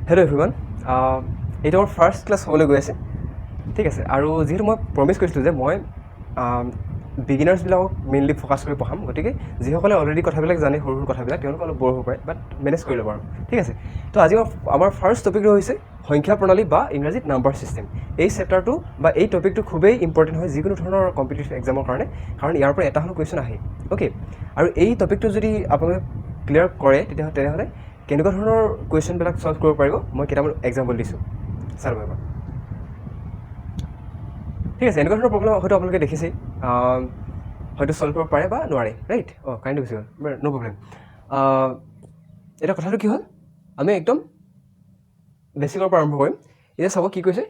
Hello' everyone, এইটো মোৰ first class হ'বলৈ গৈ আছে, ঠিক আছে। আৰু যিহেতু মই প্ৰমিছ কৰিছিলোঁ যে মই বিগিনাৰ্ছবিলাকক মেইনলি ফ'কাছ কৰি পঢ়াম, গতিকে যিসকলে অলৰেডি কথাবিলাক জানে সৰু সৰু কথাবিলাক তেওঁলোকে অলপ বৰ হ'ব পাৰে, বাট মেনেজ কৰি ল'ব আৰু, ঠিক আছে। তো আজি আমাৰ ফাৰ্ষ্ট টপিকটো হৈছে সংখ্যা প্ৰণালী বা ইংৰাজীত নাম্বাৰ ছিষ্টেম। এই চেপ্টাৰটো বা এই টপিকটো খুবেই ইম্পৰ্টেণ্ট হয় যিকোনো ধৰণৰ কম্পিটিটিভ এক্সামৰ কাৰণে, কাৰণ ইয়াৰ পৰা এটা হ'লেও কুৱেশ্যন আহে, অ'কে। আৰু এই টপিকটো যদি আপোনালোকে ক্লিয়াৰ কৰে তেনেহ'লে কেনেকুৱা ধৰণৰ কুৱেশ্যনবিলাক ছল্ভ কৰিব পাৰিব মই কেইটামান এক্সাম্পল দিছোঁ, চাই ল'ব এবাৰ। ঠিক আছে, এনেকুৱা ধৰণৰ প্ৰব্লেম হয়তো আপোনালোকে দেখিছেই, হয়তো ছল্ভ কৰিব পাৰে বা নোৱাৰে, ৰাইট। কাৰেণ্টটো গুচি গ'ল, ন' প্ৰব্লেম। এতিয়া কথাটো কি হ'ল, আমি একদম বেছিকৰ পৰা আৰম্ভ কৰিম। এতিয়া চাব কি কৈছে,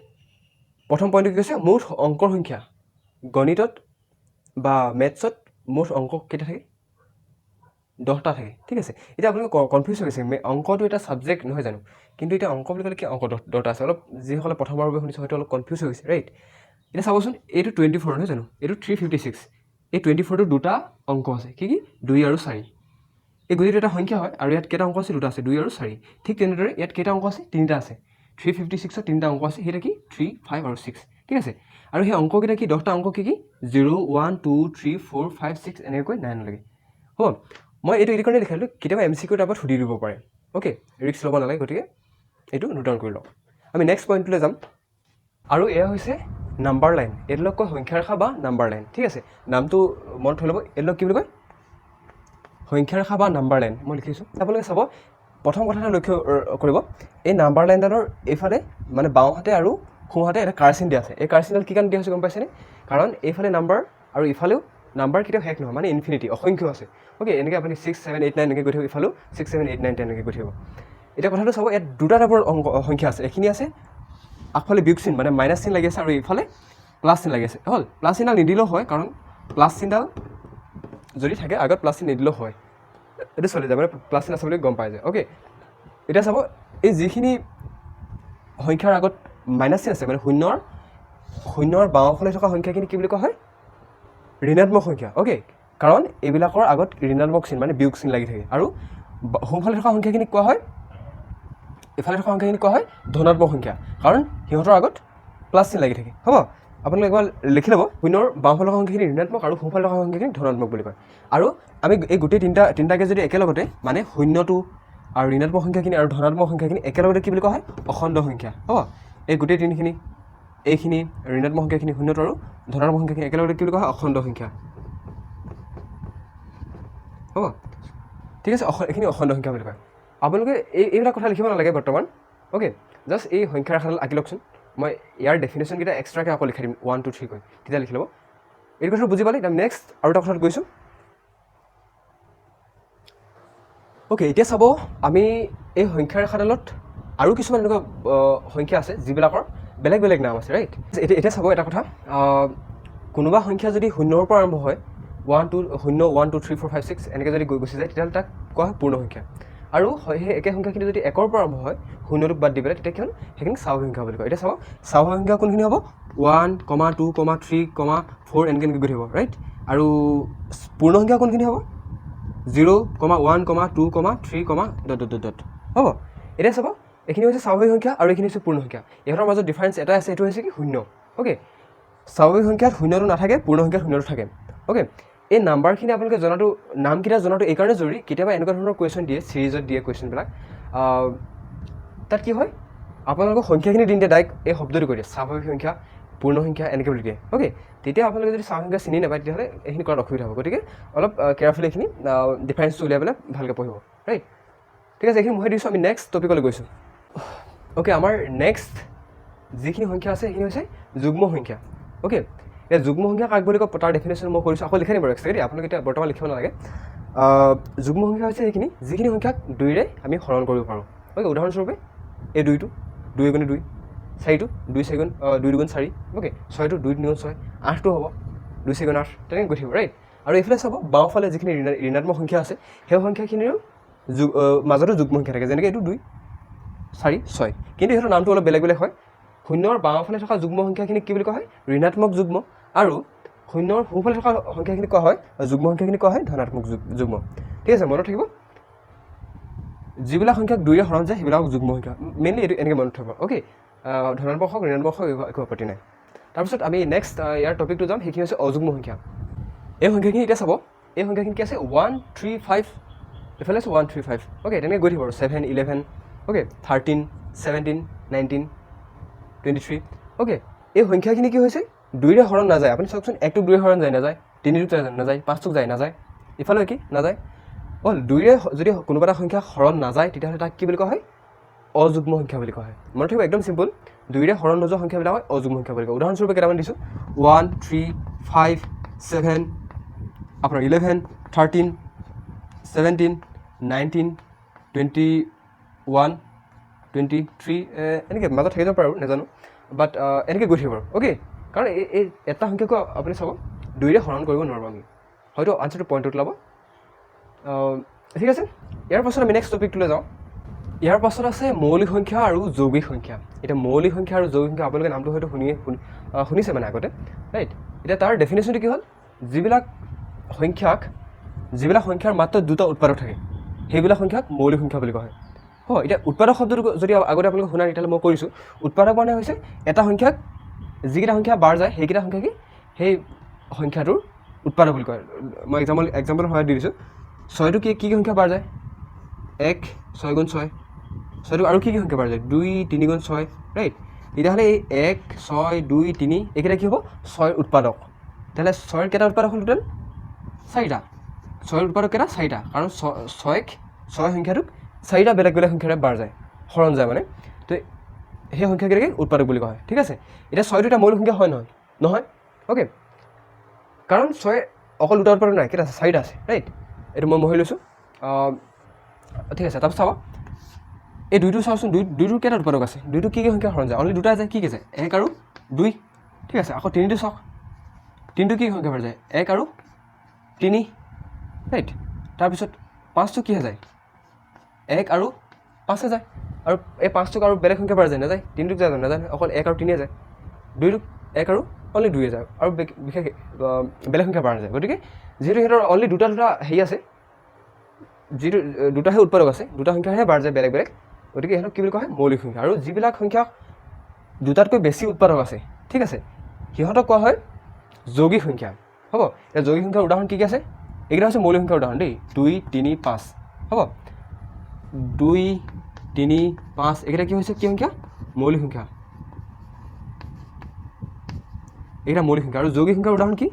প্ৰথম পইণ্টটো কি কৈছে, মুঠ অংকৰ সংখ্যা। গণিতত বা মেথছত মুঠ অংক কেইটা থাকে? 10টা থাকে, ঠিক আছে। এতিয়া আপোনালোকে কনফিউজ হৈ গৈছে, অংকটো এটা ছাবজেক্ট নহয় জানো, কিন্তু এতিয়া অংক বুলি ক'লে কি অংক 10টা আছে? অলপ যিসকলে প্ৰথমবাৰৰ বাবে শুনিছে হয়তো অলপ কনফিউজ হৈ গৈছে, ৰাইট। এতিয়া চাবচোন, এইটো 24 নহয় জানো, এইটো 356। এই 24টো দুটা অংক আছে, কি 2 আৰু 4। এই গতিকে এটা সংখ্যা হয়, আৰু ইয়াত কেইটা অংক আছে? দুটা আছে, 2 আৰু 4। ঠিক তেনেদৰে ইয়াত কেইটা অংক আছে? 3টা আছে। 356ত 3টা অংক আছে, সেইটা কি 3, 5 আৰু 6, ঠিক আছে। আৰু সেই অংককেইটা কি 10টা অংক কি 0, 1, 2, 3, 4, 5, 6 এনেকৈ 9 লৈকে হ'ব। মই এইটো এই কাৰণে লিখালোঁ, কেতিয়াবা MCQ টাইপত সুধি দিব পাৰে, অ'কে। ৰিস্ক ল'ব নালাগে, গতিকে এইটো নোট ডাউন কৰি লওক। আমি নেক্সট পইণ্টটোলৈ যাম, আৰু এয়া হৈছে নাম্বাৰ লাইন। এইটোক কয় সংখ্যা ৰেখা বা নাম্বাৰ লাইন, ঠিক আছে। নামটো মনত থৈ ল'ব, এইটোক কি বুলি কয়? সংখ্যা ৰেখা বা নাম্বাৰ লাইন। মই লিখিছোঁ, আপোনালোকে চাব, প্ৰথম কথা এটা লক্ষ্য কৰিব, এই নাম্বাৰ লাইনডালৰ এইফালে মানে বাওঁহাতে আৰু সোঁহাতে এটা কাৰচিন দিয়া আছে। এই কাৰচিনডাল কি কাৰণে দিয়া হৈছে গম পাইছেনে? কাৰণ এইফালে নাম্বাৰ আৰু ইফালেও নাম্বাৰ কেতিয়াও শেষ নহয়, মানে ইনফিনিটি, অসংখ্য আছে, অ'কে। এনেকৈ আপুনি 6, 7, 8, 9 এনেকৈ গৈ থাকিব, ইফালেও 6, 7, 8, 9, 10 এনেকৈ গৈ থাকিব। এতিয়া কথাটো চাব, ইয়াত দুটা টাইপৰ সংখ্যা আছে। এইখিনি আছে আগফালে বিয়োগ চিন মানে মাইনাছ চিন লাগি আছে, আৰু ইফালে প্লাছ চিন লাগি আছে। হ'ল, প্লাছ চিনডাল নিদিলেও হয়, কাৰণ প্লাছ চিনডাল যদি থাকে আগত প্লাছ চিন নিদিলেও হয়, এইটো চলি যায়, মানে প্লাছ চিন আছে বুলি গম পাই যায়, অ'কে। এতিয়া চাব, এই যিখিনি সংখ্যাৰ আগত মাইনাছ চিন আছে, মানে শূন্যৰ বাওঁফালে থকা সংখ্যাখিনি কি বুলি কোৱা হয়? ঋণাত্মক সংখ্যা, অ'কে। কাৰণ এইবিলাকৰ আগত ঋণাত্মক চিন মানে বিয়োগ চিন লাগি থাকে। আৰু সোঁফালে থকা সংখ্যাখিনিক কোৱা হয়, ইফালে থকা সংখ্যাখিনি কোৱা হয় ধনাত্মক সংখ্যা, কাৰণ সিহঁতৰ আগত প্লাছ চিন লাগি থাকে, হ'ব। আপোনালোকে একবাৰ লিখি ল'ব, শূন্যৰ বাওঁফালে থকা সংখ্যাখিনি ঋণাত্মক আৰু সোঁফালে থকা সংখ্যাখিনি ধনাত্মক বুলি কয়। আৰু আমি এই গোটেই তিনিটাকে যদি একেলগতে মানে শূন্যটো আৰু ঋণাত্মক সংখ্যাখিনি আৰু ধনাত্মক সংখ্যাখিনি একেলগতে কি বুলি কোৱা হয়? অখণ্ড সংখ্যা, হ'ব। এই গোটেই তিনিখিনি, এইখিনি ঋণাত্মক সংখ্যাখিনি, শূন্যটো আৰু ধনাত্মক সংখ্যাখিনি একেলগতে কি বুলি কোৱা হয়? অখণ্ড সংখ্যা, হ'ব, ঠিক আছে। এইখিনি অখণ্ড সংখ্যা বুলি কয়। আপোনালোকে এইবিলাক কথা লিখিব নালাগে বৰ্তমান, অ'কে। জাষ্ট এই সংখ্যা ৰেখাডাল আঁকি লওকচোন। মই ইয়াৰ ডেফিনেশ্যনকেইটা এক্সট্ৰাকৈ আকৌ লিখাই দিম, 1, 2, 3 কৈ, তেতিয়া লিখি ল'ব। এই কথাটো বুজি পালে? নেক্সট আৰু এটা কথাত গৈছোঁ, অ'কে। এতিয়া চাব, আমি এই সংখ্যা ৰেখাডালত আৰু কিছুমান এনেকুৱা সংখ্যা আছে যিবিলাকৰ বেলেগ বেলেগ নাম আছে, ৰাইট। এতিয়া চাব এটা কথা, কোনোবা সংখ্যা যদি শূন্যৰ পৰা আৰম্ভ হয়, 1, 2, 1, 2, 3, 4, 5, 6 এনেকৈ যদি গুচি যায়, তেতিয়াহ'লে তাক কোৱা হয় পূৰ্ণ সংখ্যা। আৰু সেই একে সংখ্যাখিনি যদি 1ৰ পৰা আৰম্ভ হয়, শূন্যটোক বাদ দি পেলাই, তেতিয়া কি হ'ল? সেইখিনি স্বাভাৱিক সংখ্যা বুলি কয়। এতিয়া চাব, স্বাভাৱিক সংখ্যা কোনখিনি হ'ব? 1, 2, 3, 4 এনেকৈ গৈ থাকিব, ৰাইট। আৰু পূৰ্ণ সংখ্যা কোনখিনি হ'ব? 0, 1, 2, 3, ... হ'ব। এতিয়া চাব, এইখিনি হৈছে স্বাভাৱিক সংখ্যা আৰু এইখিনি হৈছে পূৰ্ণ সংখ্যা। ইহঁতৰ মাজত ডিফাৰেঞ্চ এটা আছে, এইটো হৈছে কি? শূন্য, অ'কে। স্বাভাৱিক সংখ্যাত শূন্যটো নাথাকে, পূৰ্ণ সংখ্যাত শূন্যটো থাকে, অ'কে। এই নাম্বাৰখিনি আপোনালোকে জনাটো, নামকেইটা জনাটো এই কাৰণে জৰুৰী, কেতিয়াবা এনেকুৱা ধৰণৰ কুৱেশ্যন দিয়ে, ছিৰিজত দিয়ে কুৱেশ্যনবিলাক, তাত কি হয়? আপোনালোকৰ সংখ্যাখিনি দিওঁতে ডাইৰেক্ট এই শব্দটো কৈ দিয়ে, স্বাভাৱিক সংখ্যা, পূৰ্ণ সংখ্যা এনেকৈ বুলি দিয়ে, অ'কে। তেতিয়া আপোনালোকে যদি স্বাভাৱিক সংখ্যা চিনি নাপায়, তেতিয়াহ'লে এইখিনি কৰাত অসুবিধা হ'ব। গতিকে অলপ কেয়াৰফুলি এইখিনি ডিফাৰেঞ্চটো উলিয়াই পেলাই ভালকৈ পঢ়িব, ৰাইট। ঠিক আছে, এইখিনি মই দিছোঁ। আমি নেক্সট টপিকলৈ গৈছোঁ, অ'কে। আমাৰ নেক্সট যিখিনি সংখ্যা আছে সেইখিনি হৈছে যুগ্ম সংখ্যা, অ'কে। এতিয়া যুগ্ম সংখ্যা কাক বুলি কয় তাৰ ডেফিনেশ্যন মই কৰিছোঁ, আকৌ লিখাই দিম বাৰু এক্সট্ৰাকৈ দেই, আপোনালোকে এতিয়া বৰ্তমান লিখিব নালাগে। যুগ্ম সংখ্যা হৈছে সেইখিনি যিখিনি সংখ্যাক 2ৰে আমি হৰণ কৰিব পাৰোঁ, অ'কে। উদাহৰণস্বৰূপে এই 2টো 2 × 2, 4টো 2 2 × 4, অ'কে। 6টো 2 3 × 6, 8টো হ'ব 2 4 × 8, তেনেকৈ গৈ থাকিব, ৰাইট। আৰু এইফালে চাব, বাওঁফালে যিখিনি ঋণাত্মক সংখ্যা আছে, সেই সংখ্যাখিনিৰো মাজতো যুগ্ম সংখ্যা থাকে, যেনেকৈ এইটো 2, 4, 6, কিন্তু ইহঁতৰ নামটো অলপ বেলেগ বেলেগ হয়। শূন্যৰ বাওঁফালে থকা যুগ্ম সংখ্যাখিনিক কি বুলি কোৱা হয়? ঋণাত্মক যুগ্ম। আৰু শূন্যৰ সোঁফালে থকা সংখ্যাখিনিক কোৱা হয়, যুগ্ম সংখ্যাখিনিক কোৱা হয় ধনাত্মক যুগ্ম, ঠিক আছে, মনত থাকিব। যিবিলাক সংখ্যাক 2ৰে হৰণ যায় সেইবিলাকক যুগ্ম সংখ্যা মেইনলি এইটো এনেকৈ মনত থ'ব অ'কে ধনাত্মক হওক ঋণাত্মক হওক একো আপত্তি নাই তাৰপিছত আমি নেক্সট ইয়াৰ টপিকটো যাম সেইখিনি হৈছে অযুগ্ম সংখ্যা এই সংখ্যাখিনি এতিয়া চাব এই সংখ্যাখিনি কি আছে 1 3 5 এইফালে আছে 1 3 5 অ'কে তেনেকৈ গৈ থাকিব আৰু 7 11 অ'কে 13 17 19 23 অ'কে এই সংখ্যাখিনি কি হৈছে 2ৰে হৰণ নাযায় আপুনি চাওকচোন 1টোক 2ৰে হৰণ যায় নাযায় 3টোক নাযায় 5টোক যায় নাযায় ইফালে কি নাযায় 2ৰে যদি কোনোবা এটা সংখ্যা হৰণ নাযায় তেতিয়াহ'লে তাক কি বুলি কোৱা হয় অযুগ্ম সংখ্যা বুলি কোৱা হয় মনত ৰাখিব একদম চিম্পল 2ৰে হৰণ নোযোৱা সংখ্যাবিলাক হয় অযুগ্ম সংখ্যা বুলি কয় উদাহৰণস্বৰূপে কেইটামান দিছোঁ 1 3 5 7 আপোনাৰ 11 13 17 19 21 23 এনেকৈ মাজত থাকি যাব পাৰে আৰু নাজানো বাট এনেকৈ গৈ থাকিব আৰু অ'কে কাৰণ এই এটা সংখ্যাকো আপুনি চাব 2ৰে হৰণ কৰিব নোৱাৰিব আমি হয়তো আনচাৰটো পইণ্টত ওলাব ঠিক আছে ইয়াৰ পাছত আমি নেক্সট টপিকটোলৈ যাওঁ ইয়াৰ পাছত আছে মৌলিক সংখ্যা আৰু যৌগিক সংখ্যা এতিয়া মৌলিক সংখ্যা আৰু যৌগিক সংখ্যা আপোনালোকে নামটো হয়তো শুনিছে মানে আগতে ৰাইট এতিয়া তাৰ ডেফিনেশ্যনটো কি হ'ল যিবিলাক সংখ্যাৰ মাত্ৰ 2টা উৎপাদক থাকে সেইবিলাক সংখ্যাক মৌলিক সংখ্যা বুলি কোৱা হয় এতিয়া উৎপাদক শব্দটো যদি আগতে আপোনালোকে শুনা তেতিয়াহ'লে মই কৰিছোঁ উৎপাদক মানে হৈছে এটা সংখ্যাক যিকেইটা সংখ্যা বাৰ যায় সেইকেইটা সংখ্যা কি সেই সংখ্যাটোৰ উৎপাদক বুলি কয় মই এক্সাম্পলৰ সহায়ত দি দিছোঁ 6টো কি সংখ্যা বাৰ যায় 1 6 গুণ 6 6টো আৰু কি সংখ্যা বাৰ যায় 2 3 গুণ 6 ৰাইট তেতিয়াহ'লে এই 1 6 2 3 এইকেইটা কি হ'ব 6ৰ উৎপাদক তেতিয়াহ'লে 6ৰ কেইটা উৎপাদক হ'ল টোটেল 4টা 6ৰ উৎপাদক কেইটা 4টা কাৰণ 6 সংখ্যাটোক 4টা বেলেগ বেলেগ সংখ্যাৰে বাৰ যায় হৰণ যায় মানে তো সেই সংখ্যাকেইটাকে উৎপাদক বুলি কোৱা হয় ঠিক আছে এতিয়া 6টো এটা মৌলিক সংখ্যা হয় নহয় অ'কে কাৰণ 6 অকল 2টা উৎপাদক নাই কেইটা আছে 4টা আছে ৰাইট এইটো মই মহি লৈছোঁ ঠিক আছে তাৰপিছত চাব এই 2টো চাওকচোন 2টোৰ কেইটা উৎপাদক আছে 2টো কি সংখ্যা হৰণ যায় অনলি 2টা যায় কি আছে 1 আৰু 2 ঠিক আছে আকৌ 3টো চাওক 3টো কি সংখ্যা বাৰ যায় 1 আৰু 3 ৰাইট তাৰপিছত 5টো কি যায় 1 আৰু 5 যায় আৰু এই 5টোক আৰু বেলেগ সংখ্যা বাৰ যায় নাযায় 3টোক যায় নাযায় অকল 1 আৰু 3 যায় 2টোক 1 আৰু অনলি 2 যায় আৰু বিশেষ বেলেগ সংখ্যা বাৰ যায় গতিকে যিহেতু সিহঁতৰ অনলি দুটা হেৰি আছে যিটো দুটাহে উৎপাদক আছে 2টা সংখ্যাহে বাৰ যায় বেলেগ বেলেগ গতিকে সিহঁতক কি বুলি কোৱা হয় মৌলিক সংখ্যা আৰু যিবিলাক সংখ্যা 2টাতকৈ বেছি উৎপাদক আছে ঠিক আছে সিহঁতক কোৱা হয় যৌগিক সংখ্যা হ'ব এতিয়া যৌগিক সংখ্যাৰ উদাহৰণ কি আছে এইকেইটা হৈছে মৌলিক সংখ্যাৰ উদাহৰণ দেই 2 3 5 হ'ব 2 3 5 এইকেইটা কি হৈছে কি সংখ্যা মৌলিক সংখ্যা এইকেইটা মৌলিক সংখ্যা আৰু যৌগিক সংখ্যাৰ উদাহৰণ কি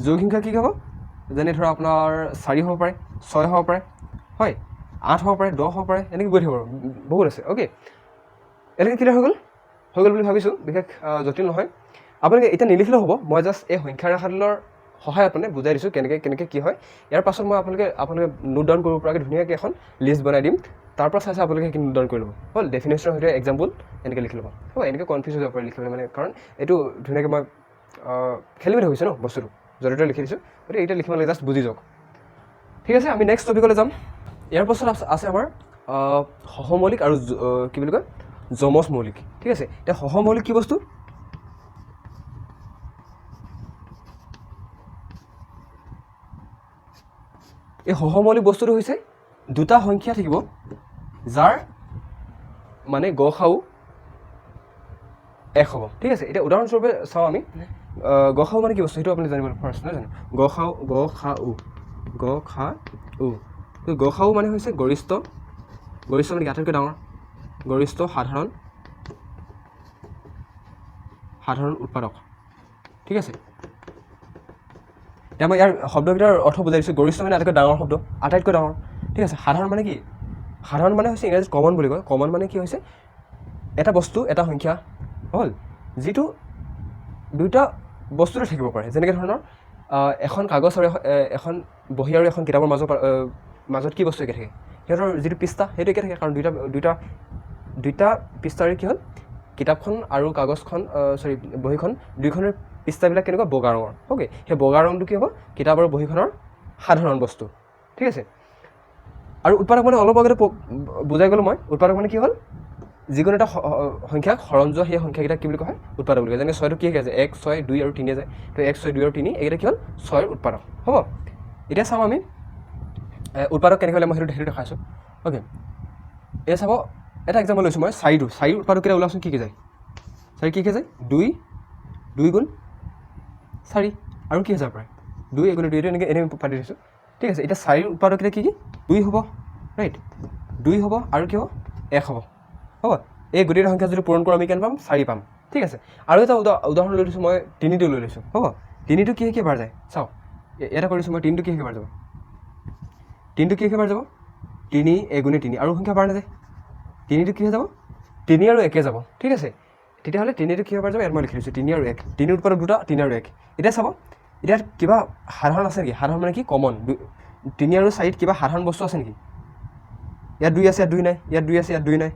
যৌগিক সংখ্যা কি হ'ব যেনে ধৰক আপোনাৰ 4 হ'ব পাৰে 6 হ'ব পাৰে হয় 8 হ'ব পাৰে 10 হ'ব পাৰে এনেকৈ গৈ থাকিব বহুত আছে অ'কে এনেকৈ ক্লিয়াৰ হৈ গ'ল বুলি ভাবিছোঁ বিশেষ জটিল নহয় আপোনালোকে এতিয়া নিলিখিলেও হ'ব মই জাষ্ট এই সংখ্যা ৰেখাডালৰ সহায়ত মানে বুজাই দিছোঁ কেনেকৈ কি হয় ইয়াৰ পাছত মই আপোনালোকে নোট ডাউন কৰিব পৰাকৈ ধুনীয়াকৈ এখন লিষ্ট বনাই দিম তাৰ পৰা চাই আপোনালোকে সেইখিনি নোট ডাউন কৰি ল'ব হ'ল ডেফিনেশ্যনৰ সৈতে এক্সাম্পল এনেকৈ লিখি ল'ব হ'ব এনেকৈ কনফিউজ হৈ যাব পাৰে লিখিবলৈ মানে কাৰণ এইটো ধুনীয়াকৈ মই খেলি মেলি হৈছে ন বস্তুটো য'তে লিখি দিছোঁ গতিকে এতিয়া লিখিব লাগে জাষ্ট বুজি যাওক ঠিক আছে আমি নেক্সট টপিকলৈ যাম ইয়াৰ পাছত আছে আমাৰ সহমৌলিক আৰু কি বুলি কয় যমজ মৌলিক ঠিক আছে এতিয়া সহমৌলিক কি বস্তু এই সহমৌলিক বস্তুটো হৈছে 2টা সংখ্যা থাকিব যাৰ মানে গসাউ 1 হ'ব ঠিক আছে এতিয়া উদাহৰণস্বৰূপে চাওঁ আমি গসাউ মানে কি বস্তু সেইটো আপুনি জানিব ফাৰ্ষ্ট নহয় জানো গসাউ মানে হৈছে গৰিষ্ঠ মানে আটাইতকৈ ডাঙৰ গৰিষ্ঠ সাধাৰণ উৎপাদক ঠিক আছে এতিয়া মই ইয়াৰ শব্দকেইটাৰ অৰ্থ বুজাই দিছোঁ গৰিষ্ঠ মানে আটাইতকৈ ডাঙৰ শব্দ আটাইতকৈ ডাঙৰ ঠিক আছে সাধাৰণ মানে কি সাধাৰণ মানে হৈছে ইংৰাজীত কমন বুলি কয় কমন মানে কি হৈছে এটা বস্তু এটা সংখ্যা হ'ল যিটো 2টা বস্তুতে থাকিব পাৰে যেনেকৈ ধৰণৰ এখন কাগজ আৰু এখন বহী আৰু এখন কিতাপৰ মাজত কি বস্তু একে থাকে সিহঁতৰ যিটো পৃষ্ঠা সেইটো একে থাকে কাৰণ দুইটা পৃষ্ঠাৰে কি হ'ল কিতাপখন আৰু কাগজখন বহীখন দুইখনৰ পৃষ্ঠাবিলাক কেনেকুৱা বগা ৰঙৰ অ'কে সেই বগা ৰংটো কি হ'ব কিতাপ আৰু বহীখনৰ সাধাৰণ বস্তু ঠিক আছে আৰু উৎপাদক মানে অলপ আগতে বুজাই গ'লোঁ মই উৎপাদক মানে কি হ'ল যিকোনো এটা সংখ্যাক হৰণ যোৱা সেই সংখ্যাকেইটা কি বুলি কোৱা হয় উৎপাদক বুলি কয় যেনে 6টো কি আছে 1 6 2 আৰু 3 যায় তো 1 6 2 আৰু 3 এইকেইটা কি হ'ল 6ৰ উৎপাদক হ'ব এতিয়া চাওঁ আমি উৎপাদক কেনেকৈ হ'লে মই সেইটো দেখাইছোঁ অ'কে এই চাব এটা এক্সাম্পল লৈছোঁ মই চাৰিৰ উৎপাদক কেইটা ওলাওচোন কি যায় চাৰি কি যায় 2 গুণ 4 আৰু কি যাব পাৰে 2 এগুণ 2 এনেকৈ পাতি দিছোঁ ঠিক আছে এতিয়া চাৰিৰ উৎপাদক কেইটা কি 2 হ'ব ৰাইট 2 হ'ব আৰু কি হ'ব 1 হ'ব হ'ব এই গোটেইটা সংখ্যা যদি পূৰণ কৰোঁ আমি কেনে পাম 4 পাম ঠিক আছে আৰু এটা উদাহৰণ লৈ লৈছোঁ মই 3টো লৈ লৈছোঁ হ'ব 3টো কি বাৰ যায় চাওক এটা কৰিছোঁ মই 3টো কি বাৰ যাব 3টো কি বাৰ যাব 3 এগুণে 3 আৰু সংখ্যা বাৰ নাযায় 3টো কি হৈ যাব 3 আৰু 1 যাব ঠিক আছে তেতিয়াহ'লে 3টো কি বাৰ যাব ইয়াত মই লিখি লৈছোঁ 3 আৰু 1 3ৰ উৎপাদক 2টা 3 আৰু 1 এতিয়া চাব এতিয়া কিবা সাধাৰণ আছে নেকি সাধাৰণ মানে কি কমন 3 আৰু 4ত কিবা সাধাৰণ বস্তু আছে নেকি ইয়াত 2 আছে ইয়াত 2 নাই ইয়াত 2 আছে ইয়াত 2 নাই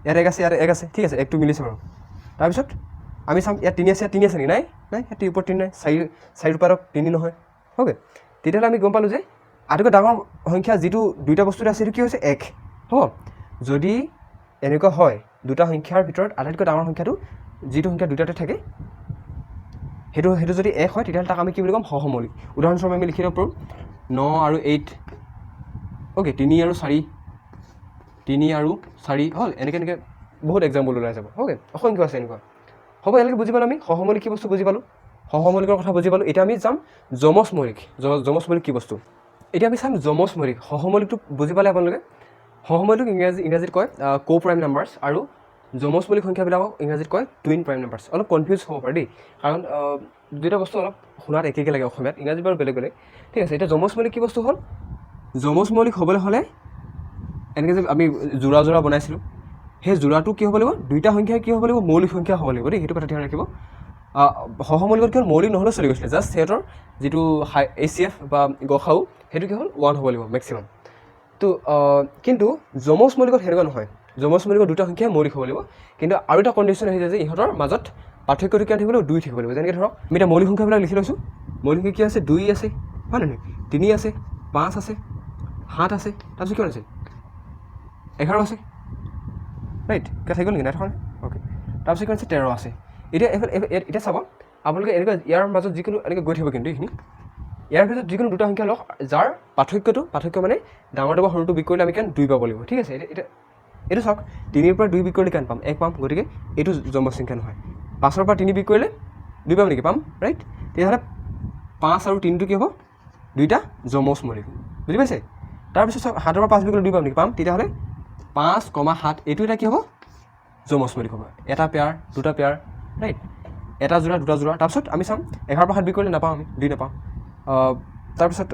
ইয়াত 1 আছে ইয়াত 1 আছে ঠিক আছে 1টো মিলিছে বাৰু তাৰপিছত আমি চাম ইয়াত 3 আছে ইয়াত 3 আছে নেকি নাই ইয়াত ওপৰত 3 নাই 4 উৎপাদক 3 নহয় অ'কে তেতিয়াহ'লে আমি গম পালোঁ যে আটাইতকৈ ডাঙৰ সংখ্যা যিটো দুইটা বস্তুত আছে সেইটো কি হৈছে 1 হ'ব যদি এনেকুৱা হয় দুটা সংখ্যাৰ ভিতৰত আটাইতকৈ ডাঙৰ সংখ্যাটো যিটো সংখ্যা দুটাতে থাকে সেইটো যদি 1 হয় তেতিয়াহ'লে তাক আমি কি বুলি ক'ম সহমৌলিক উদাহৰণস্বৰূপে আমি লিখি দিব পাৰোঁ 9 আৰু 8 অ'কে 3 আৰু 4 হ'ল এনেকৈ বহুত এক্সাম্পল ওলাই যাব অ'কে অসংখ্য আছে এনেকুৱা হ'ব এনেকৈ বুজি পালোঁ আমি সহমৌলিক কি বস্তু বুজি পালোঁ সহমৌলিকৰ কথা বুজি পালোঁ এতিয়া আমি যাম যমজ মৌলিক কি বস্তু এতিয়া আমি চাম যমজ মৌলিক সহমৌলিকটো বুজি পালে আপোনালোকে সহমৌলিক ইংৰাজীত কয় কো প্ৰাইম নাম্বাৰ্ছ আৰু যমজ মৌলিক সংখ্যাবিলাকক ইংৰাজীত কয় টুইন প্ৰাইম নাম্বাৰ্ছ অলপ কনফিউজ হ'ব পাৰে দেই কাৰণ দুটা বস্তু অলপ শুনাত একেকৈ লাগে অসমীয়াত ইংৰাজীত বাৰু বেলেগ ঠিক আছে এতিয়া যমজ মৌলিক কি বস্তু হ'ল যমজ মৌলিক হ'বলৈ হ'লে এনেকৈ যে আমি যোৰা বনাইছিলোঁ সেই যোৰাটো কি হ'ব লাগিব দুইটা সংখ্যা কি হ'ব লাগিব মৌলিক সংখ্যা হ'ব লাগিব দেই সেইটো কথা ধ্যান ৰাখিব সহমৌলিকত কি হ'ল মৌলিক নহ'লেও চলি গৈছিলে জাষ্ট সিহঁতৰ যিটো ACF বা গসাউ সেইটো কি হ'ল 1 হ'ব লাগিব মেক্সিমাম তো কিন্তু যমজ মৌলিকত সেনেকুৱা নহয় যমজ মৌলিকত দুটা সংখ্যাই মৌলিক হ'ব লাগিব কিন্তু আৰু এটা কণ্ডিশ্যন আহি যায় যে ইহঁতৰ মাজত পাৰ্থক্যটো কিমান থাকিব লাগিব 2 থাকিব লাগিব যেনেকৈ ধৰক আমি এতিয়া মৌলিক সংখ্যাবিলাক লিখি লৈছোঁ মৌলিক সংখ্যা কি আছে 2 আছে হয় নহয় 3 আছে 5 আছে 7 আছে তাৰপিছত কিমান আছে 11 আছে ৰাইট কিয় থাকি গ'ল নেকি নাই থকা অ'কে তাৰপিছত কিমান আছে 13 আছে এতিয়া চাব আপোনালোকে এনেকৈ ইয়াৰ মাজত যিকোনো এনেকৈ গৈ থাকিব কিন্তু এইখিনি ইয়াৰ ভিতৰত যিকোনো দুটা সংখ্যা লওক যাৰ পাৰ্থক্য মানে ডাঙৰটো বা সৰুটো বিক কৰিলে আমি কিমান 2 পাব লাগিব ঠিক আছে এতিয়া এইটো চাওক 3ৰ পৰা 2 বিক কৰিলে কিমান পাম 1 পাম গতিকে এইটো যমজ সংখ্যা নহয় 5ৰ পৰা 3 বিক কৰিলে 2 পাম নেকি পাম ৰাইট তেতিয়াহ'লে 5 আৰু 3টো কি হ'ব দুইটা যমজ মৌলিক বুজি পাইছে তাৰপিছত চাওক 7ৰ পৰা 5 বিক কৰিলে 2 পাম নেকি পাম তেতিয়াহ'লে 5, 7 এইটো এটা কি হ'ব যমজ মৌলিক হ'ব এটা পেয়াৰ দুটা পেয়াৰ ৰাইট এটা যোৰা দুটা যোৰা তাৰপিছত আমি চাম 11ৰ পৰা 7 বিক কৰিলে নাপাওঁ আমি 2 নাপাওঁ তাৰপিছত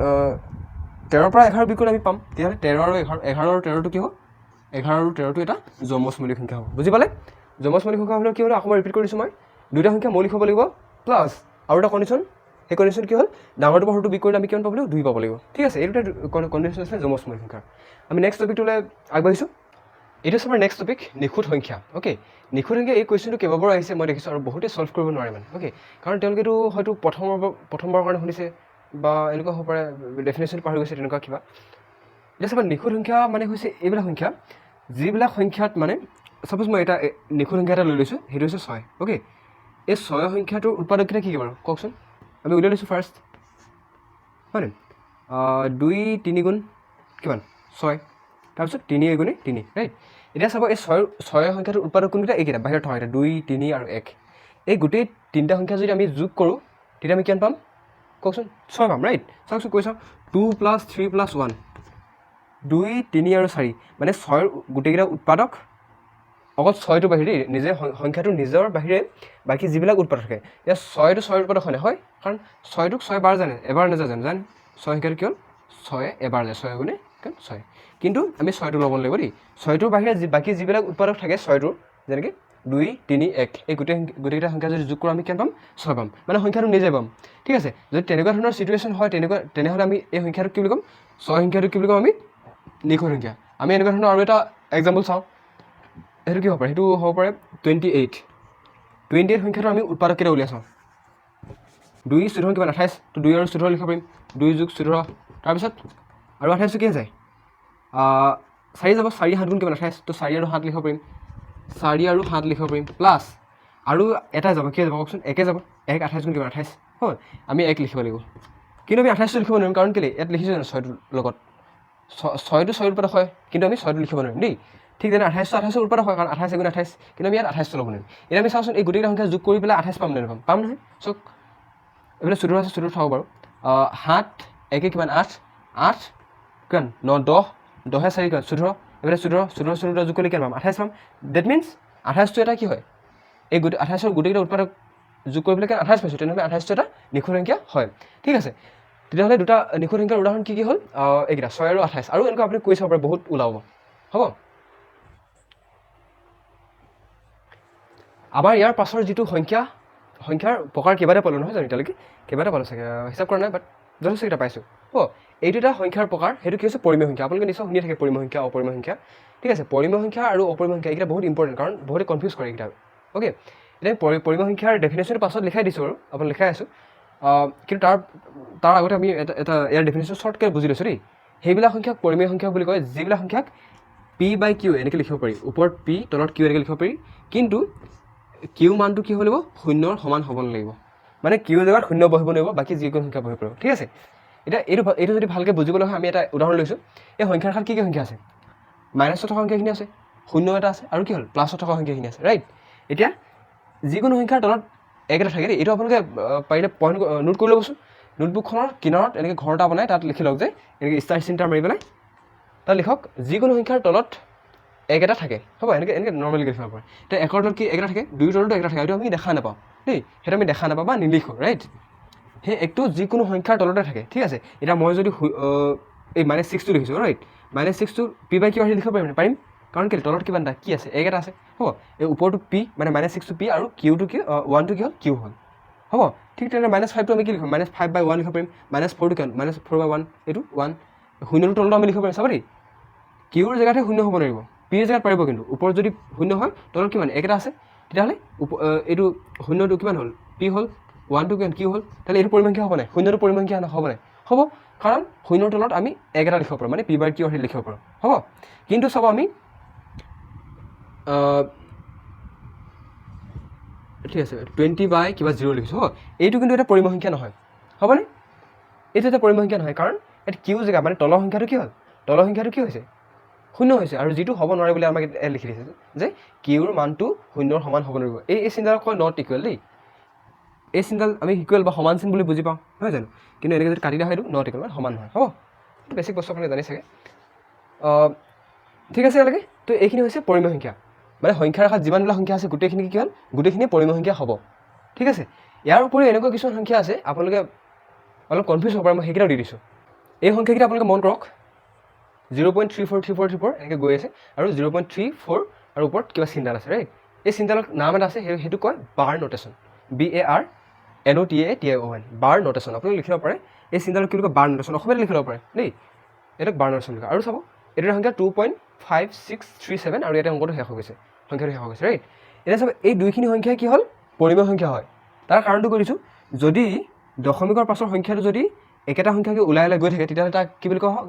13ৰ পৰা 11 বিক কৰিলে আমি পাম তেতিয়াহ'লে 13 আৰু 11 আৰু 13টো কি হ'ব 11 আৰু 13টো এটা যমজ মৌলিক সংখ্যা হ'ব বুজি পালে যমজ মৌলিক সংখ্যা হ'লে কি হ'ল আকৌ মই ৰিপিট কৰিছোঁ মই দুটা সংখ্যা মৌলিক হ'ব লাগিব প্লাছ আৰু এটা কণ্ডিশ্যন সেই কণ্ডিশ্যন কি হ'ল ডাঙৰটো বা সৰুটো বিক কৰিলে আমি কিমান পাব লাগিব 2 পাব লাগিব ঠিক আছে এইটো কণ্ডিশ্যন আছিলে যমজ মৌলিক সংখ্যাৰ আমি নেক্সট টপিকটোলৈ আগবাঢ়িছোঁ এইটো আমাৰ নেক্সট টপিক নিখুঁত সংখ্যা অ'কে নিখুঁত সংখ্যা এই কুৱেশ্যনটো কেইবাবাৰো আহিছে মই দেখিছোঁ আৰু বহুতেই ছল্ভ কৰিব নোৱাৰে মানে অ'কে কাৰণ তেওঁলোকেতো হয়তো প্ৰথমবাৰৰ কাৰণে শুনিছে বা এনেকুৱা হ'ব পাৰে ডেফিনেশ্যন পাহৰি গৈছে তেনেকুৱা কিবা এতিয়া চাবা নিখুঁত সংখ্যা মানে হৈছে এইবিলাক সংখ্যা যিবিলাক সংখ্যাত মানে ছাপ'জ মই এটা নিখুঁত সংখ্যা এটা লৈ লৈছোঁ সেইটো হৈছে 6 অ'কে এই 6 সংখ্যাটোৰ উৎপাদককেইটা কি বাৰু কওকচোন আমি উলিয়াই লৈছোঁ ফাৰ্ষ্ট হয় নে 2 3 গুণ কিমান 6 তাৰপিছত 3 এগুণে 3 ৰাইট এতিয়া চাব এই 6 সংখ্যাটোৰ উৎপাদক কোনকেইটা এইকেইটা বাহিৰত থকা এটা 2 3 আৰু 1 এই গোটেই তিনিটা সংখ্যা যদি আমি যোগ কৰোঁ তেতিয়া আমি কিমান পাম কওকচোন 6 পাম ৰাইট চাওকচোন কৈ চাওক 2 + 3 + 1 2 3 আৰু 4 মানে 6ৰ গোটেইকেইটা উৎপাদক অকল 6টো বাহিৰে নিজে সংখ্যাটোৰ নিজৰ বাহিৰে বাকী যিবিলাক উৎপাদক থাকে এতিয়া 6টো 6ৰ উৎপাদক হয় কাৰণ 6টোক 6 বাৰ জানে এবাৰ নাযায় জানে 6 সংখ্যাটো কি হ'ল 6 এবাৰ যায় 6 গুণে 6 কিন্তু আমি 6টো ল'ব লাগিব দেই 6টোৰ বাহিৰে বাকী যিবিলাক উৎপাদক থাকে 6টোৰ যেনেকৈ 2 3 1 এই গোটেইকেইটা সংখ্যা যদি যোগ কৰোঁ আমি কিমান পাম 6 পাম মানে সংখ্যাটো নিজে পাম ঠিক আছে যদি তেনেকুৱা ধৰণৰ চিটুৱেশ্যন হয় তেনেহ'লে আমি এই সংখ্যাটোক কি বুলি ক'ম 6 সংখ্যাটোক কি বুলি ক'ম আমি নিখুঁত সংখ্যা আমি এনেকুৱা ধৰণৰ আৰু এটা এক্সাম্পল চাওঁ সেইটো কি হ'ব পাৰে সেইটো হ'ব পাৰে 28 সংখ্যাটো আমি উৎপাদক কেইটা উলিয়াই চাওঁ 2 14 কিমান 28 তো 2 আৰু 14 লিখিব পাৰিম 2 যোগ 14 তাৰপিছত আৰু 28 কি যায় 4 যাব 4 7 গুণ কিমান 28 তো 4 আৰু 7 লিখিব পাৰিম 4 আৰু 7 লিখিব পাৰিম প্লাছ আৰু এটা যাব কি যাব কওকচোন 1 যাব 1 28 গুণ কিমান 28 হ'ল আমি 1 লিখিব লাগিব কিন্তু আমি 28 লিখিব নোৱাৰিম কাৰণ কেলৈ ইয়াত লিখিছোঁ জানো 6টোৰ লগত 6টো 6ৰ উৎপাদক হয় কিন্তু আমি 6টো লিখিব নোৱাৰিম দেই ঠিক তেনে 28ৰ উৎপাদক হয় কাৰণ 28 × 28 কিন্তু আমি ইয়াত 28 ল'ব নোৱাৰিম এতিয়া আমি চাওঁচোন এই গোটেইকেইটা সংখ্যা যোগ কৰি পেলাই 28 পাম নে নাপাম পাম নহয় চাওক এইফালে 14 আছে 14 থ'ব বাৰু 7 1 কিমান 8 8 কিমান 9 10 10 4 কিমান 14 এইফালে 14 যোগ কৰিলে কিমান পাম 28 পাম ডেট মিনছ 28টো এটা কি হয় এই 28ৰ গোটেইকেইটা উৎপাদক যোগ কৰি পেলাই 28 পাইছোঁ তেনেহ'লে 28টো এটা নিখুঁত সংখ্যা হয় ঠিক আছে তেতিয়াহ'লে দুটা নিখুঁত সংখ্যাৰ উদাহৰণ কি হ'ল এইকেইটা 6 আৰু 28 আৰু এনেকুৱা আপুনি কৈ চাব পাৰে বহুত ওলাব হ'ব আমাৰ ইয়াৰ পাছৰ যিটো সংখ্যাৰ প্ৰকাৰ কেইবাটা পালোঁ নহয় জানো এতিয়ালৈকে কেইবাটা পালোঁ চাগে হিচাপ কৰা নাই বাট যথেষ্টকেইটা পাইছোঁ হ'ব এইটো এটা সংখ্যাৰ প্ৰকাৰ সেইটো কি হৈছে পৰিমেয় সংখ্যা আপোনালোকে নিশ্চয় শুনি থাকে পৰিমেয় সংখ্যা অপৰিমেয় সংখ্যা ঠিক আছে পৰিমেয় সংখ্যা আৰু অপৰিমেয় সংখ্যা এইকেইটা বহুত ইম্পৰ্টেণ্ট কাৰণ বহুতে কনফিউজ কৰে এইকেইটা অ'কে এতিয়া পৰিমেয় সংখ্যাৰ ডেফিনেশ্যনটো পাছত লিখাই দিছোঁ আৰু আপোনাক লিখাই আছোঁ কিন্তু তাৰ আগতে আমি এটা ইয়াৰ ডেফিনেশ্যন শ্বৰ্টকৈ বুজি লৈছোঁ দেই সেইবিলাক সংখ্যাক পৰিমেয় সংখ্যা বুলি কয় যিবিলাক সংখ্যাক P/Q এনেকৈ লিখিব পাৰি ওপৰত P তলত Q এনেকৈ লিখিব পাৰি কিন্তু কিউ মানটো কি হ'ব লাগিব শূন্যৰ সমান হ'ব নালাগিব মানে কিউ জেগাত শূন্য বহিব লাগিব বাকী যিকোনো সংখ্যা বহিব পাৰিব ঠিক আছে এতিয়া এইটো যদি ভালকৈ বুজিবলৈ হয় আমি এটা উদাহৰণ লৈছোঁ এই সংখ্যাৰ খাত কি কি সংখ্যা আছে মাইনাছত থকা সংখ্যাখিনি আছে শূন্য এটা আছে আৰু কি হ'ল প্লাছত থকা সংখ্যাখিনি আছে ৰাইট এতিয়া যিকোনো সংখ্যাৰ তলত এক এটা থাকে দেই এইটো আপোনালোকে পাৰিলে পইণ্ট নোট কৰি ল'বচোন নোটবুকখনৰ কিনাৰত এনেকৈ ঘৰ এটা বনাই তাত লিখি লওক যে এনেকৈ ষ্টাৰ চিন্তাৰ মাৰি পেলাই তাত লিখক যিকোনো সংখ্যাৰ তলত এক এটা থাকে হ'ব এনেকৈ নৰ্মেলি লিখিব পাৰে এতিয়া একৰ তলত কি একটা থাকে দুইৰ তলতো একটা থাকে এইটো আমি দেখা নাপাওঁ দেই সেইটো আমি দেখা নাপাওঁ বা নিলিখোঁ ৰাইট সেই একটো যিকোনো সংখ্যাৰ তলতে থাকে ঠিক আছে এতিয়া মই যদি এই -6টো লিখিছোঁ ৰাইট -6টো P/Q লিখিব পাৰিম কাৰণ কি তলত কিমান এটা কি আছে এক এটা আছে হ'ব এই ওপৰটো P মানে -6টো P আৰু Qটো কি 1টো কি হ'ল Q হ'ল হ'ব ঠিক তেনেদৰে -5টো আমি কি লিখিম -5/1 লিখিব পাৰিম -4টো কিমান -4/1 এইটো 1 শূন্যটো তলতো আমি লিখিব পাৰিম চাব দেই কিউৰ জেগাতহে শূন্য হ'ব নোৱাৰিব পিৰ জেগাত পাৰিব কিন্তু ওপৰত যদি শূন্য হয় তলত কিমান এক এটা আছে তেতিয়াহ'লে এইটো শূন্যটো কিমান হ'ল P হ'ল 1টো কিমান Q হ'ল তাহলে এইটো পৰিমেয় সংখ্যা হ'ব নাই শূন্যটো পৰিমেয় সংখ্যা হ'ব নাই হ'ব কাৰণ শূন্যৰ তলত আমি এক এটা লিখিব পাৰোঁ মানে P/Q লিখিব পাৰোঁ হ'ব কিন্তু চাব আমি ঠিক আছে 20 কিবা 0 লিখিছোঁ হ'ব এইটো কিন্তু এটা পৰিমেয় সংখ্যা নহয় হ'বনে এইটো এটা পৰিমেয় সংখ্যা নহয় কাৰণ এটা কিউ জেগা মানে তলৰ সংখ্যাটো কি হ'ল তলৰ সংখ্যাটো কি হৈছে শূন্য হৈছে আৰু যিটো হ'ব নোৱাৰে বুলি আমাক লিখি দিছে যে কিউৰ মানটো শূন্যৰ সমান হ'ব নোৱাৰিব এই চিন্তাক কয় নট ইকুৱেল দেই এই চিন্তাল আমি ইকুৱেল বা সমান চিন বুলি বুজি পাওঁ নহয় জানো কিন্তু এনেকৈ যদি কাটি দিয়া হয় এইটো নট ইকুৱেল সমান নহয় হ'ব এইটো বেছিক বস্তু আপুনি জানি চাগে ঠিক আছে ইয়ালৈকে তো এইখিনি হৈছে পৰিমেয় সংখ্যা মানে সংখ্যাৰ আশাত যিমানবিলাক সংখ্যা আছে গোটেইখিনি কি হ'ল গোটেইখিনি পৰিমেয় সংখ্যা হ'ব ঠিক আছে ইয়াৰ উপৰিও এনেকুৱা কিছুমান সংখ্যা আছে আপোনালোকে অলপ কনফিউজ হ'ব পাৰে মই সেইকেইটাও দি দিছোঁ এই সংখ্যাকেইটা আপোনালোকে মন কৰক 0.343434 এনেকৈ গৈ আছে আৰু 0.34 আৰু ওপৰত কিবা চিন্তাল আছে ৰাইট এই চিন্তালৰ নাম এটা আছে সেইটো কয় বাৰ নোটেশ্যন BARNOTATION বাৰ নোটেশ্যন আপোনালোকে লিখিব পাৰে এই চিন্তালক কি বুলি কয় বাৰ নোটেশ্যন অসমীয়াত লিখিব পাৰে দেই এইটোক বাৰ নোটেশ্যন লিখা আৰু চাব এইটোৰ সংখ্যা 2.5637 আৰু ইয়াতে অংকটো শেষ হৈ গৈছে সংখ্যাটো শেষ হৈ গৈছে ৰাইট এতিয়া চাব এই দুইখিনি সংখ্যাই কি হ'ল পৰিমেয় সংখ্যা হয় তাৰ কাৰণটো কৈ দিছোঁ যদি দশমিকৰ পাছৰ সংখ্যাটো যদি একেটা সংখ্যাকে ওলাই গৈ থাকে তেতিয়াহ'লে তাক কি বুলি কোৱা হয়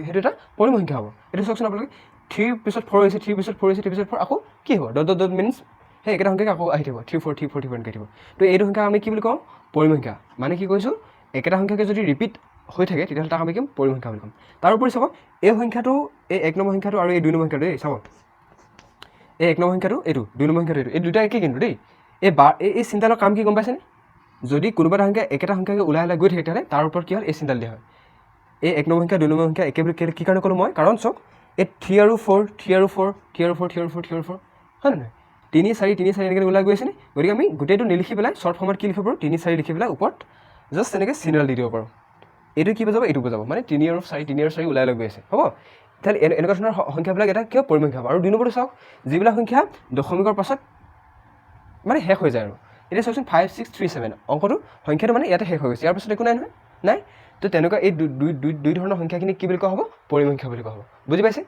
সেইটো এটা পৰিমেয় সংখ্যা হ'ব এইটো চাওকচোন আপোনালোকে 3 পিছত 4 হৈছে 3 পিছত 4 হৈছে 3 পিছত 4 আকৌ কি হ'ব ডট মিনছ সেই একেটা সংখ্যাকে আকৌ আহি থাকিব 3 4 এনেকৈ থাকিব তো এইটো সংখ্যা আমি কি বুলি কওঁ পৰিমেয় সংখ্যা মানে কি কৈছোঁ একেটা সংখ্যাকে যদি ৰিপিট হৈ থাকে তেতিয়াহ'লে তাক আমি কি পৰিমেয় সংখ্যা বুলি ক'ম তাৰোপৰি চাব এই সংখ্যাটো এই 1 নম্বৰ সংখ্যাটো আৰু এই 2 নম্বৰ সংখ্যাটো চাব এই 1 নম্বৰ সংখ্যাটো এইটো 2 নম্বৰ সংখ্যাটো এইটো এই দুটা একেই কিন্তু দেই এই চিন্তালৰ কাম কি গম পাইছেনে যদি কোনোবা এটা সংখ্যা একেটা সংখ্যাকে ওলাই গৈ থাকে তেতিয়াহ'লে তাৰ ওপৰত কি হ'ল এই চিন্তাল দিয়া হয় এই 1 নম্বৰ সংখ্যা 2 নম্বৰ সংখ্যা একেবাৰে কি কাৰণে ক'লোঁ মই কাৰণ চাওক এই 3 আৰু 4 3 আৰু 4 3 আৰু 4 3 আৰু 4 3 আৰু 4 হয় নহয় 3 4 3 4 এনেকৈ ওলাই গৈ আছেনে গতিকে আমি গোটেইটো নিলিখি পেলাই শ্বৰ্ট ফৰ্মত কি লিখিব পাৰোঁ 3 4 লিখি পেলাই ওপৰত জাষ্ট তেনেকৈ চিগনেল দি দিব পাৰোঁ এইটো কি বুজাব এইটো বুজাব মানে 3 আৰু 4 ওলাই গৈ আছে হ'ব তাহলে এনেকুৱা ধৰণৰ সংখ্যাবিলাক এটা কিয় পৰিমেয় সংখ্যা আৰু 2 নম্বৰটো চাওক যিবিলাক সংখ্যা দশমিকৰ পাছত মানে শেষ হৈ যায় আৰু এতিয়া চাওকচোন 5637 অংকটো সংখ্যাটো মানে ইয়াতে শেষ হৈ গৈছে ইয়াৰ পাছত একো নাই নহয় নাই তো তেনেকুৱা এই দুই ধৰণৰ সংখ্যাখিনি কি বুলি কোৱা হ'ব পৰিমেয় সংখ্যা বুলি কোৱা হ'ব বুজি পাইছে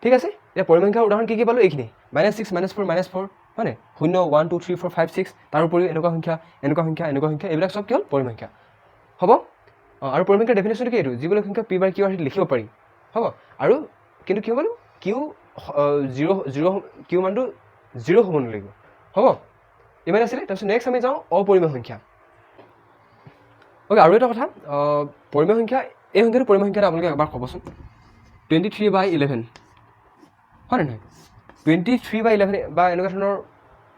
ঠিক আছে এতিয়া পৰিমেয় সংখ্যাৰ উদাহৰণ কি পালোঁ এইখিনি -6 -4 -4 হয় নাই 0 1 2 3 4 5 6 তাৰ উপৰিও এনেকুৱা সংখ্যা এইবিলাক চব কি হ'ল পৰিমেয় সংখ্যা হ'ব আৰু পৰিমেয় সংখ্যাৰ ডেফিনেশ্যনটো কি এইটো যিবিলাক সংখ্যা P/Q লিখিব পাৰি হ'ব আৰু কিন্তু কি হ'ব Q মানটো 0 হ'ব নালাগিব হ'ব ইমান আছিলে তাৰপিছত নেক্সট আমি যাওঁ অপৰিমেয় সংখ্যা অ'কে আৰু এটা কথা পৰিমেয় সংখ্যা এই সংখ্যাটো পৰিমেয় সংখ্যাটো আপোনালোকে এবাৰ ক'বচোন 23/11 হয় নহয় 23/11 বা এনেকুৱা ধৰণৰ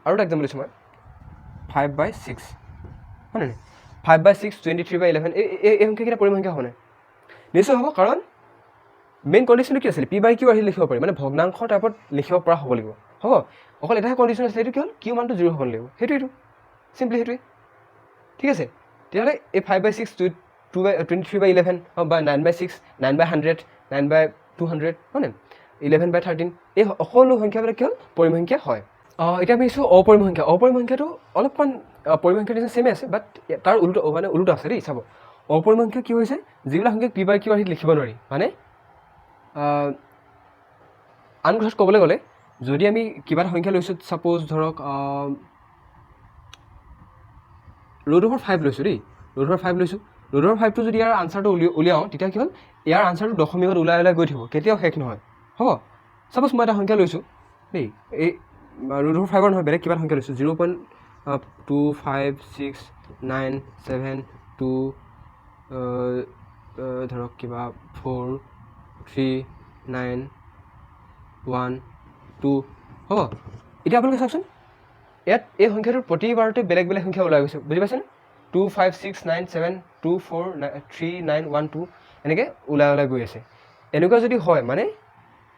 আৰু এটা এক্সাম্পল দিছোঁ মই 5/6 হয় নহয় 5/6 23/11 এই সংখ্যাকেইটা পৰিসংখ্যা হ'ব নাই নিশ্চয় হ'ব কাৰণ মেইন কণ্ডিশ্যনটো কি আছিলে P/Q আহি লিখিব পাৰি মানে ভগ্নাংশ টাইপত লিখিব পৰা হ'ব লাগিব হ'ব অকল এটাহে কণ্ডিশ্যন আছিলে সেইটো কি হ'ল কিউ মানটো 0 হ'ব লাগিব সেইটোৱেইটো চিম্পলি সেইটোৱে ঠিক আছে তেতিয়াহ'লে এই 5/6 23/11 বা 9/6 9/100 9/200 হয় নাই 11/13 এই সকলো সংখ্যাবিলাক কি হ'ল পৰিসংখ্যা হয় এতিয়া আমি চাওঁ অপৰিসংখ্যাটো অলপমান পৰিসংখ্যাৰ নিচিনা ছেমে আছে বাট তাৰ ওলোটা আছে দেই চাব অপৰিসংখ্যা কি হৈছে যিবিলাক সংখ্যাক P/Q আহি লিখিব নোৱাৰি মানে আন কথাত ক'বলৈ গ'লে যদি আমি কিবা এটা সংখ্যা লৈছোঁ ছাপ'জ ধৰক √5 লৈছোঁ দেই √5 লৈছোঁ √5টো যদি ইয়াৰ আনচাৰটো উলিয়াওঁ তেতিয়া কি হ'ল ইয়াৰ আনচাৰটো দশমিকত ওলাই গৈ থাকিব কেতিয়াও শেষ নহয় হ'ব ছাপ'জ মই এটা সংখ্যা লৈছোঁ দেই এই √5ৰ নহয় বেলেগ কিবা সংখ্যা লৈছোঁ 0.25697 ধৰক কিবা 43912 হ'ব এতিয়া আপোনালোকে চাওকচোন ইয়াত এই সংখ্যাটোৰ প্ৰতিবাৰতে বেলেগ বেলেগ সংখ্যা ওলাই গৈছে বুজি পাইছেনে 25697243912 এনেকৈ ওলাই গৈ আছে এনেকুৱা যদি হয় মানে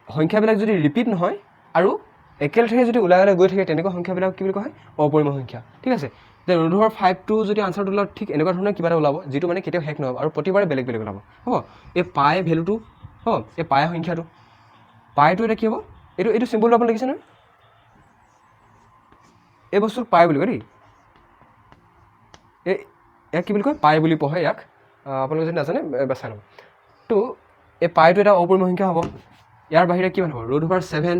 সংখ্যাবিলাক যদি ৰিপিট নহয় আৰু একেলঠাইয়ে যদি ওলাই গৈ থাকে তেনেকুৱা সংখ্যাবিলাক কি বুলি কোৱা হয় অপৰিমেয় সংখ্যা ঠিক আছে যে √5টো যদি আনচাৰটো ওলাব ঠিক এনেকুৱা ধৰণৰ কিবা এটা ওলাব যিটো মানে কেতিয়াও শেষ নহ'ব আৰু প্ৰতিবাৰে বেলেগ বেলেগ ওলাব হ'ব এই পাই ভেলুটো হ'ব এই পাই সংখ্যাটো পাইটো এটা কি হ'ব এইটো চিম্বলটো আপুনি দেখিছে নহয় এই বস্তুক পাই বুলি কয় দেই ইয়াক কি বুলি কয় পাই বুলি পঢ়ে ইয়াক আপোনালোকে যদি নাজানে চাই ল'ব তো এই পাইটো এটা অপৰিমেয় সংখ্যা হ'ব ইয়াৰ বাহিৰে কিমান হ'ব √7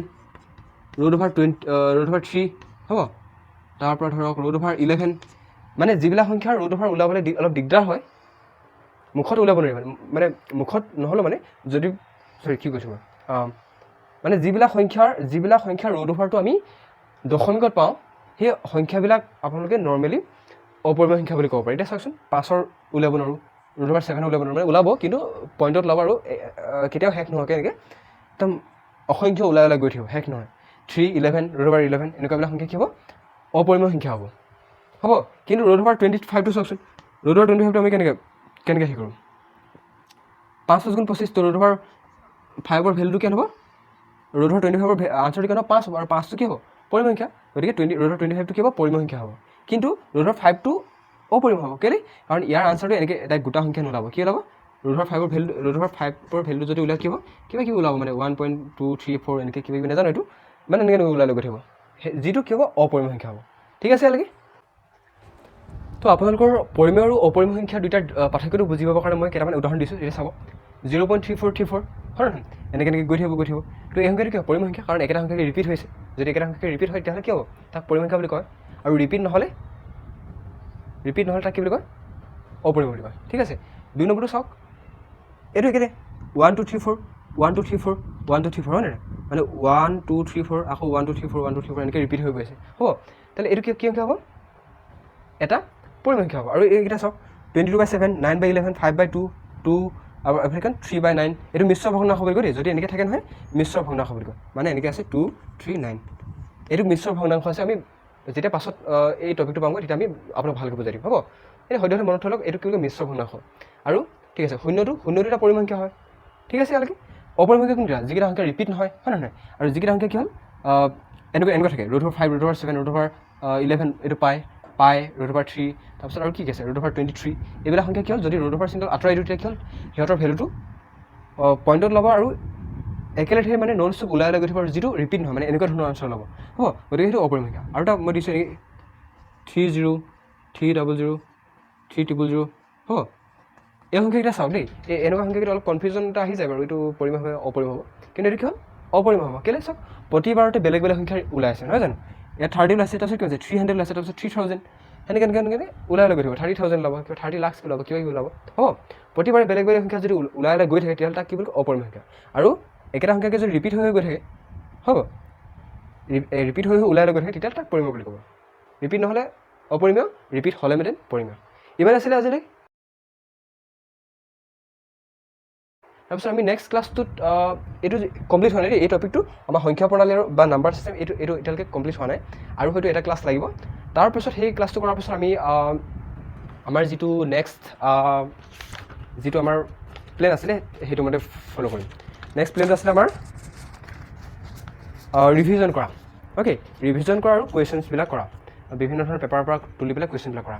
√3 হ'ব তাৰপৰা ধৰক √11 মানে যিবিলাক সংখ্যাৰ √5 ওলাবলৈ অলপ দিগদাৰ হয় মুখত ওলাব নোৱাৰি মানে মুখত নহ'লেও মানে যদি কি কৈছোঁ মই মানে যিবিলাক সংখ্যাৰ √5টো আমি দশমিকত পাওঁ সেই সংখ্যাবিলাক আপোনালোকে নৰ্মেলি অপৰিমেয় সংখ্যা বুলি ক'ব পাৰি এতিয়া চাওকচোন 5ৰ ওলাব নোৱাৰোঁ √7 ওলাব নোৱাৰোঁ মানে ওলাব কিন্তু পইণ্টত ওলাব আৰু কেতিয়াও শেষ নোহোৱাকৈ এনেকৈ একদম অসংখ্য ওলাই গৈ থাকিব শেষ নহয় 311 √11 এনেকুৱাবিলাক সংখ্যা কি হ'ব অপৰিমেয় সংখ্যা হ'ব কিন্তু √25টো চাওকচোন √25টো আমি কেনেকৈ হেৰি কৰোঁ 5 × 25 তো √5ৰ ভেলুটো কিমান হ'ব √25ৰ আনচাৰটো কিমান হ'ব 5 হ'ব আৰু 5টো কি হ'ব পৰিমেয় সংখ্যা গতিকে √25টো কি হ'ব পৰিমেয় সংখ্যা হ'ব কিন্তু √5টো অপৰিমেয় হ'ব কেলৈ কাৰণ ইয়াৰ আনচাৰটো এনেকৈ এটা গোটা সংখ্যা নোলাব কি ওলাব √5ৰ ভেলুটো যদি ওলাই কি হ'ব কিবা ওলাব মানে 1.234 এনেকৈ কিবা নাজানো এইটো মানে এনেকৈ ওলাই গৈ থাকিব যিটো কি হ'ব অপৰিমেয় সংখ্যা হ'ব ঠিক আছে ইয়ালৈকে তো আপোনালোকৰ পৰিমেয় আৰু অপৰিমেয় সংখ্যা দুইটাৰ পাৰ্থক্যটো বুজি পাবৰ কাৰণে মই কেইটামান উদাহৰণ দিছোঁ এতিয়া চাব 0.3434 হয় নহয় এনেকৈ গৈ থাকিব তো এই সংখ্যাটো কি হ'ব পৰিমেয় সংখ্যা কাৰণ একেটা সংখ্যাকে ৰিপিট হৈছে যদি একেটা সংখ্যাকে ৰিপিট হয় তেতিয়াহ'লে কি হ'ব তাক পৰিমেয় সংখ্যা বুলি কয় আৰু ৰিপিট নহ'লে তাক কি বুলি কয় অপৰিমেয় বুলি কয় ঠিক আছে 2 নম্বৰটো চাওক এইটো একেই 1 2 3 4 1 2 3 4 1 2 3 4 হয় নাই মানে 1 2 3 4 আকৌ 1 2 3 4 1 2 3 4 এনেকৈ ৰিপিট হৈ গৈ আছে হ'ব তাহলে এইটো কি সংখ্যা হ'ব এটা পৰিমেয় সংখ্যা হ'ব আৰু এইকেইটা চাওক 22/7 9/11 5/2 2 আৰু এফালেখন 3/9 এইটো মিশ্ৰ ভগ্নাংশ বুলি কয় দেই যদি এনেকৈ থাকে নহয় মিশ্ৰ ভগ্নাংশ বুলি কয় মানে এনেকৈ আছে 2 3 9 এইটো মিশ্ৰ ভগ্নাংশ আছে আমি যেতিয়া পাছত এই টপিকটো পামগৈ তেতিয়া আমি আপোনাক ভালকৈ বুজাই দিম হ'ব এই সদ্যহতে মনত থৈ লওক এইটো কি বুলি কয় মিশ্ৰ ভগ্নাংশ আৰু ঠিক আছে শূন্যটো এটা পৰিমেয় সংখ্যা হয় ঠিক আছে ইয়ালৈকে অপৰিমেয় সংখ্যা কোনকেইটা যিকেইটা সংখ্যা ৰিপিট নহয় হয় নহয় আৰু যিকেইটা সংখ্যা কি হ'ল এনেকুৱা থাকে √5 √7 √11 এইটো পাই √3 তাৰপিছত আৰু কি আছে √23 এইবিলাক সংখ্যা কি হ'ল যদি √5 চিনটো আঁতৰাই দিওঁ তেতিয়া কি হ'ল সিহঁতৰ ভেলুটো পইণ্টত ল'ব আৰু একেলেঠাই মানে নন ষ্টপ ওলাই গৈ থাকিব আৰু যিটো ৰিপিট নহয় মানে এনেকুৱা ধৰণৰ আনচাৰ ল'ব হ'ব গতিকে সেইটো অপৰিমেয় সংখ্যা আৰু এটা মই দিছোঁ 30 300 300 হ'ব এই সংখ্যাকেইটা চাওক দেই এনেকুৱা সংখ্যাকেইটা অলপ কনফিউজন এটা আহি যায় বাৰু এইটো পৰিমেয় হয় অপৰিমেয় হ'ব কিন্তু এইটো কি হ'ল অপৰিমেয় হ'ব কেলৈ চাওক প্ৰতিবাৰতে বেলেগ সংখ্যা ওলাই আছে নহয় জানো ইয়াত 30 ওলাইছে তাৰপিছত কি হৈছে 300 ওলাইছে তাৰপিছত 3000 সেনেকৈ ওলাই গৈ থাকিব 30,000 ওলাব কিবা 30 লাখ ওলাব কিবা ওলাব হ'ব প্ৰতিবাৰে বেলেগ সংখ্যা যদি ওলাই গৈ থাকে তেতিয়াহ'লে তাক কি বুলি কয় অপৰিমেয় সংখ্যা আৰু একেটা সংখ্যাকে যদি ৰিপিট হৈ গৈ থাকে হ'ব ৰিপিট হৈ ওলাই গৈ থাকে তেতিয়াহ'লে তাক পৰিমেয় বুলি ক'ব ৰিপিট নহ'লে অপৰিমেয় ৰিপিট হ'লে পৰিমেয় ইমান আছিলে আজিলৈ তাৰপিছত আমি নেক্সট ক্লাছটোত এইটো কমপ্লিট হোৱা নাই এই টপিকটো আমাৰ সংখ্যা প্ৰণালী বা নাম্বাৰ ছিষ্টেম এইটো এতিয়ালৈকে কমপ্লিট হোৱা নাই আৰু হয়তো এটা ক্লাছ লাগিব তাৰপিছত সেই ক্লাছটো কৰাৰ পিছত আমি আমাৰ যিটো নেক্সট যিটো আমাৰ প্লেন আছিলে সেইটো মতে ফ'ল' কৰিম নেক্সট প্লেনটো আছিলে আমাৰ ৰিভিজন কৰা অ'কে ৰিভিজন কৰা আৰু কুৱেশ্যনছবিলাক কৰা বিভিন্ন ধৰণৰ পেপাৰৰ পৰা তুলি পেলাই কুৱেশ্যনবিলাক কৰা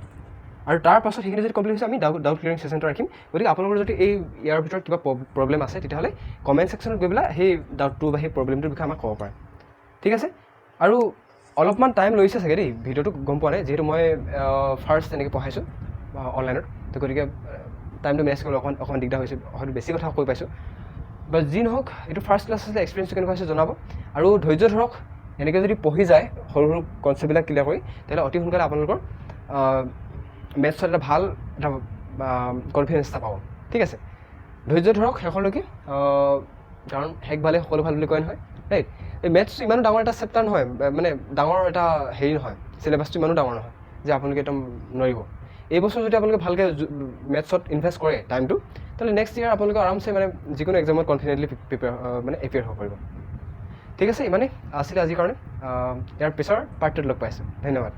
আৰু তাৰ পাছত সেইখিনি যদি কমপ্লিট হৈছে আমি ডাউট ক্লিয়াৰিং ছেশ্যনটো ৰাখিম গতিকে আপোনালোকৰ যদি ইয়াৰ ভিতৰত কিবা প্ৰব্লেম আছে তেতিয়াহ'লে কমেণ্ট ছেকশ্যনত গৈ পেলাই সেই ডাউটটো বা সেই প্ৰব্লেমটোৰ বিষয়ে আমাক ক'ব পাৰে ঠিক আছে আৰু অলপমান টাইম লৈছে চাগে দেই ভিডিঅ'টো গম পোৱা নাই যিহেতু মই ফাৰ্ষ্ট তেনেকৈ পঢ়াইছোঁ অনলাইনত তো গতিকে টাইমটো মেনেজ কৰিবলৈ অকণমান দিগদাৰ হৈছে হয়তো বেছি কথা কৈ পাইছোঁ বা যি নহওক এইটো ফাৰ্ষ্ট ক্লাছ আছিলে এক্সপিৰিয়েঞ্চটো কেনেকুৱা হৈছে জনাব আৰু ধৈৰ্য ধৰক এনেকৈ যদি পঢ়ি যায় সৰু সৰু কনচেপ্টবিলাক ক্লিয়াৰ কৰি তেতিয়াহ'লে অতি সোনকালে আপোনালোকৰ মেথছত এটা ভাল এটা কনফিডেঞ্চ এটা পাব ঠিক আছে ধৈৰ্য ধৰক শেষলৈকে কাৰণ শেষ ভালে সকলো ভাল বুলি কয় নহয় ৰাইট এই মেথছটো ইমানো ডাঙৰ এটা চেপ্টাৰ নহয় মানে ডাঙৰ এটা হেৰি নহয় চিলেবাছটো ইমানো ডাঙৰ নহয় যে আপোনালোকে একদম নোৱাৰিব এইবছৰ যদি আপোনালোকে ভালকৈ মেথছত ইনভেষ্ট কৰে টাইমটো তাহলে নেক্সট ইয়াৰ আপোনালোকে আৰামছে মানে যিকোনো এক্সামত কনফিডেণ্টলি মানে এপিয়াৰ হ'ব পাৰিব ঠিক আছে ইমানেই আছিলে আজিৰ কাৰণে ইয়াৰ পিছৰ পাৰ্টটোত লগ পাইছোঁ ধন্যবাদ